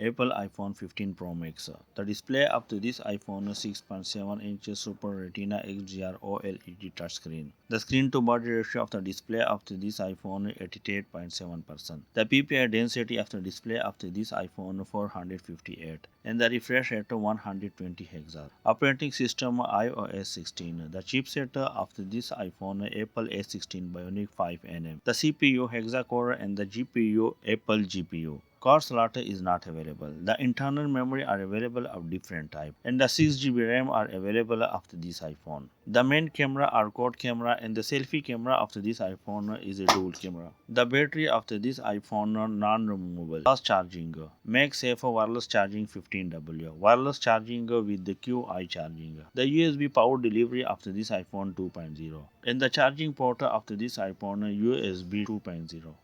Apple iPhone 15 Pro Max. The display of this iPhone 6.7-inch Super Retina XDR OLED touchscreen. The screen-to-body ratio of the display of this iPhone 88.7%. The PPI density of the display of this iPhone 458, and the refresh rate 120 Hz. Operating system iOS 16. The chipset of this iPhone Apple A16 Bionic 5nm. The CPU hexa-core and the GPU Apple GPU. Card slot is not available. The internal memory are available of different type, and the 6 GB RAM are available of this iPhone. The main camera are quad camera, and the selfie camera of this iPhone is a dual camera. The battery of this iPhone non-removable. Fast charging. MagSafe wireless charging 15W. Wireless charging with the QI charging. The USB power delivery of this iPhone 2.0. And the charging port of this iPhone USB 2.0.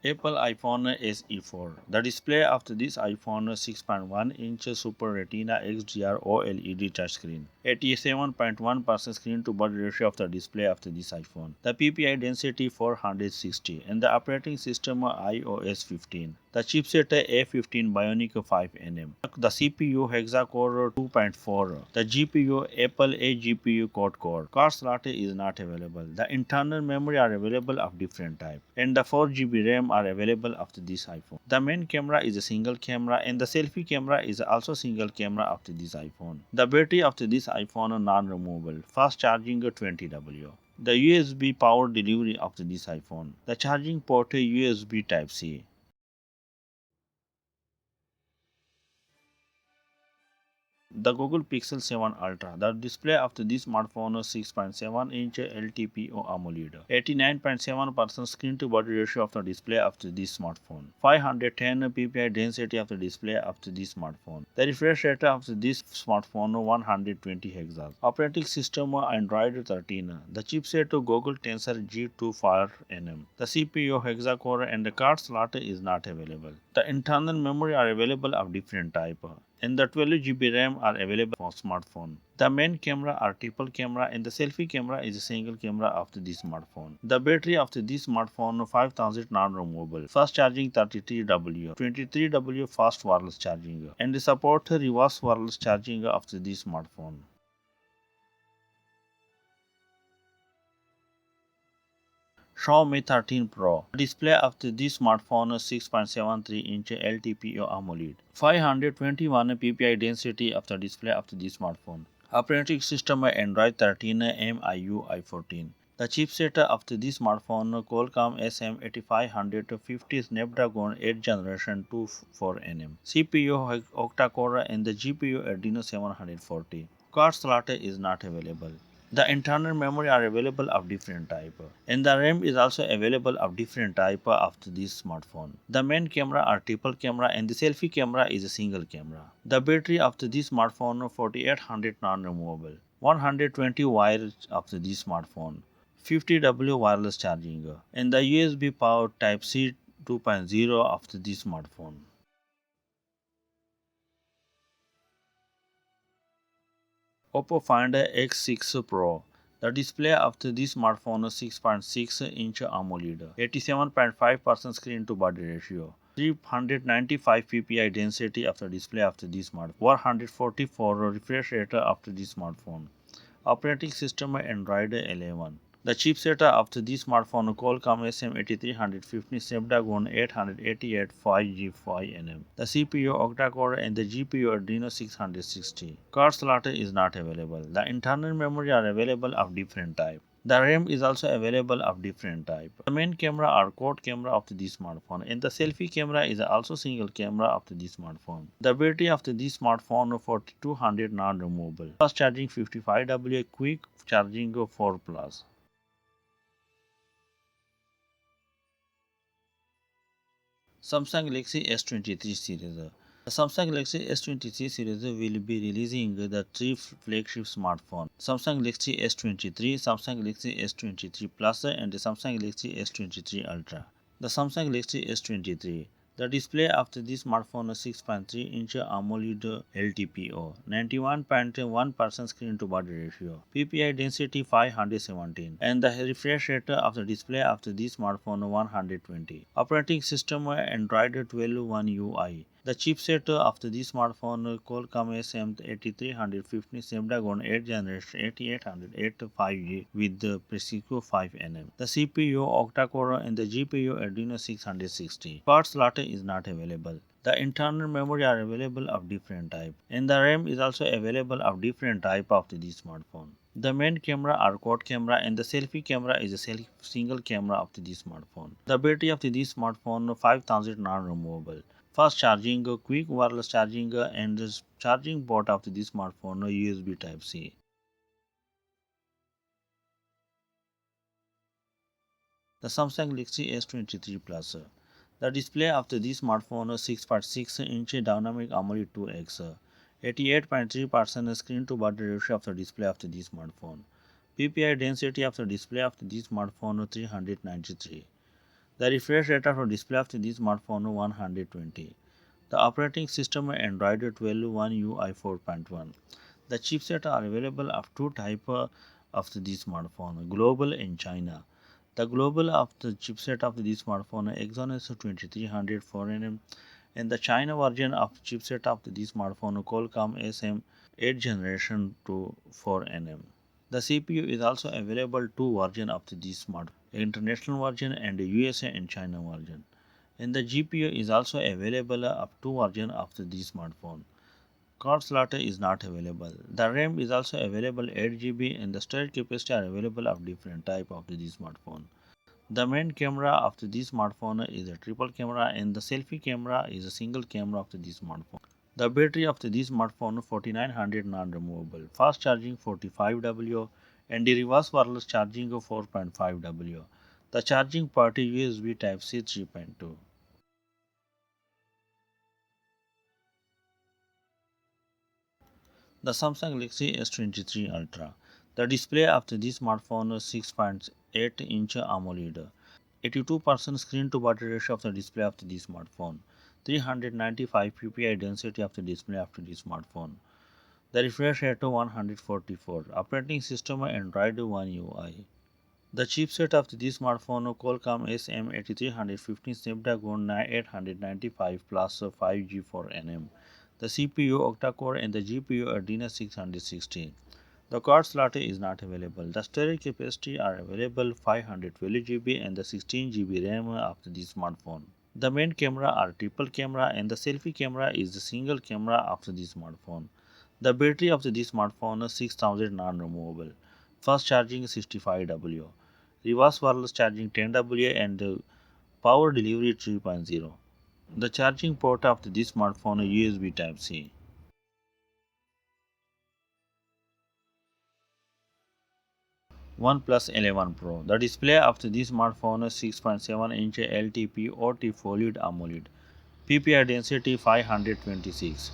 Apple iPhone SE4. The display of this iPhone 6.1-inch Super Retina XDR OLED touchscreen. 87.1% screen-to-body ratio of the display of this iPhone. The PPI density 460, and the operating system iOS 15. The chipset A15 Bionic 5nm. The CPU hexa-core 2.4. The GPU Apple A-GPU quad-core. Card slot is not available. The internal memory are available of different type, and the 4 GB RAM are available of this iPhone. The main camera is a single camera, and the selfie camera is also single camera of this iPhone. The battery of this iPhone non-removable. Fast charging 20W. The USB power delivery of this iPhone. The charging port USB Type-C. The Google Pixel 7 Ultra. The display of this smartphone is 6.7-inch LTPO AMOLED. 89.7% screen-to-body ratio of the display of this smartphone. 510 ppi density of the display of this smartphone. The refresh rate of this smartphone 120 Hz. Operating system Android 13. The chipset Google Tensor G2 4nm. The CPU hexa-core and the card slot is not available. The internal memory are available of different type, and the 12 GB RAM are available for smartphone. The main camera are triple camera, and the selfie camera is a single camera of this smartphone. The battery of this smartphone 5000 non-removable. Fast charging 33W, 23W fast wireless charging, and the support reverse wireless charging of this smartphone. Xiaomi 13 Pro. Display of this smartphone 6.73-inch LTPO AMOLED. 521 ppi density of the display of this smartphone. Operating system Android 13 MIUI 14. The chipset of this smartphone Qualcomm SM8550 Snapdragon 8 Generation 24nm. CPU octa-core and the GPU Adreno 740. Card slot is not available. The internal memory are available of different type, and the RAM is also available of different type of this smartphone. The main camera are triple camera, and the selfie camera is a single camera. The battery of this smartphone 4800 non-removable. 120 wires of this smartphone. 50W wireless charging, and the USB power Type-C 2.0 of this smartphone. Oppo Find X6 Pro. The display of this smartphone is 6.6-inch AMOLED, 87.5% screen-to-body ratio, 395 ppi density of the display of this smartphone, 144 refresh rate of this smartphone. Operating system Android 11. The chipset of this smartphone Qualcomm SM8350 Snapdragon 888 5G5nm. The CPU octa-core and the GPU Adreno 660. Card slot is not available. The internal memory are available of different type. The RAM is also available of different type. The main camera are quad camera of this smartphone, and the selfie camera is also single camera of this smartphone. The battery of this smartphone 4200 non-removable. Fast charging 55W, quick charging 4+. Samsung Galaxy S23 series. The Samsung Galaxy S23 series will be releasing the three flagship smartphones: Samsung Galaxy S23, Samsung Galaxy S23 Plus, and the Samsung Galaxy S23 Ultra. The Samsung Galaxy S23. The display of this smartphone is 6.3-inch AMOLED LTPO, 91.1% screen to body ratio, PPI density 517, and the refresh rate of the display of this smartphone 120. Operating system Android 12 One UI. The chipset of this smartphone Qualcomm SM8315 Snapdragon 8 Generation 8800 5G with the Precision 5nm. The CPU octa-core and the GPU Adreno 660. Card slot is not available. The internal memory are available of different type, and the RAM is also available of different type of this smartphone. The main camera are quad camera and the selfie camera is a single camera of this smartphone. The battery of this smartphone 5000 non-removable. Fast charging, quick wireless charging, and the charging port of this smartphone USB Type C. The Samsung Galaxy S23 Plus. The display of this smartphone 6.6-inch dynamic AMOLED 2X. 88.3% screen to body ratio of the display of this smartphone. PPI density of the display of this smartphone 393. The refresh rate of the display of this smartphone 120. The operating system Android 12 One UI 4.1. The chipset are available of two types of this smartphone, global and China. The global of the chipset of this smartphone Exynos 2300 4nm and the China version of chipset of this smartphone Qualcomm SM 8 generation to 4nm. The CPU is also available two versions of this smartphone, international version and USA and China version. And the GPU is also available up two versions of this smartphone. Card slot is not available. The RAM is also available 8 GB and the storage capacity are available of different type of this smartphone. The main camera of this smartphone is a triple camera and the selfie camera is a single camera of this smartphone. The battery of this smartphone 4900 non-removable, fast charging 45W and the reverse wireless charging of 4.5W. The charging port is USB Type C 3.2. The Samsung Galaxy S23 Ultra. The display of this smartphone is 6.8-inch AMOLED. 82% screen to body ratio of the display of this smartphone. 395 ppi density of the display of this smartphone. The refresh rate 144. Operating system Android One UI. The chipset of this smartphone Qualcomm SM8315 Snapdragon 895 plus 5G 4nm. The CPU octa-core and the GPU Adreno 660. The card slot is not available. The storage capacity are available 512 GB and the 16 GB RAM of this smartphone. The main camera are triple camera and the selfie camera is the single camera of this smartphone. The battery of this smartphone is 6000 non-removable. Fast charging 65W. Reverse wireless charging 10W and power delivery 3.0. The charging port of this smartphone is USB Type C. OnePlus 11 Pro. The display of this smartphone is 6.7-inch LTPO Folio AMOLED. PPI density 526.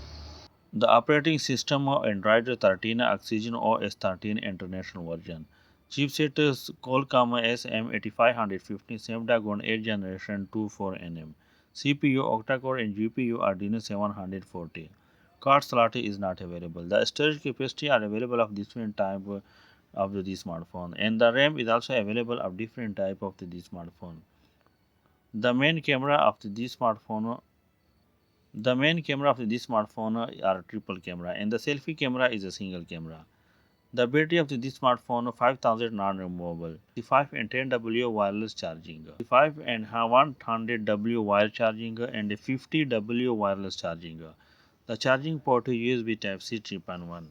The operating system of Android 13 Oxygen OS 13 International version. Chipset is Qualcomm SM8550 Snapdragon 8 Generation 24nm. CPU octa-core and GPU Adreno 740. Card slot is not available. The storage capacity are available of different type of this smartphone, and the RAM is also available of different type of this smartphone. The main camera of this smartphone The main camera of this smartphone are triple camera and the selfie camera is a single camera. The battery of this smartphone 5000 non-removable, 5 and 10W wireless charging, 5 and 100W wire charging and 50W wireless charging. The charging port is USB Type C 3.1.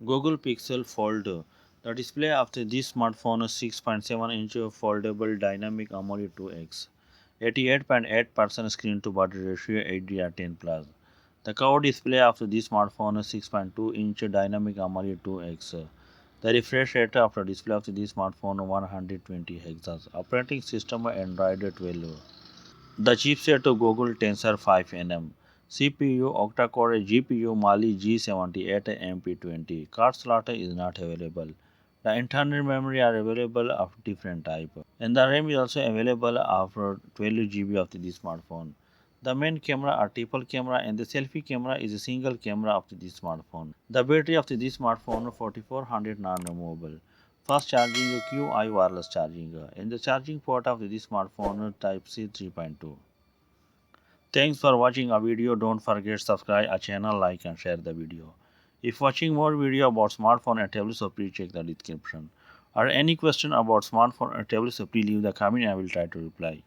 Google Pixel Fold. The display of this smartphone is 6.7-inch foldable dynamic AMOLED 2X. 88.8% screen to body ratio HDR10 plus. The cover display of this smartphone is 6.2-inch dynamic AMOLED 2X. The refresh rate of the display of this smartphone 120 Hz. Operating system Android 12. The chipset of Google Tensor 5nm. CPU octa-core GPU Mali G78 MP20. Card slot is not available. The internal memory are available of different type, and the RAM is also available of 12 GB of the smartphone. The main camera are triple camera and the selfie camera is a single camera of the smartphone. The battery of the smartphone 4400 non-removable. Fast charging QI wireless charging and the charging port of the smartphone Type C 3.2. Thanks for watching our video. Don't forget subscribe our channel, like and share the video. If watching more video about smartphone and tablets, so please check the description. Or any question about smartphone or tablets, so please leave the comment. I will try to reply.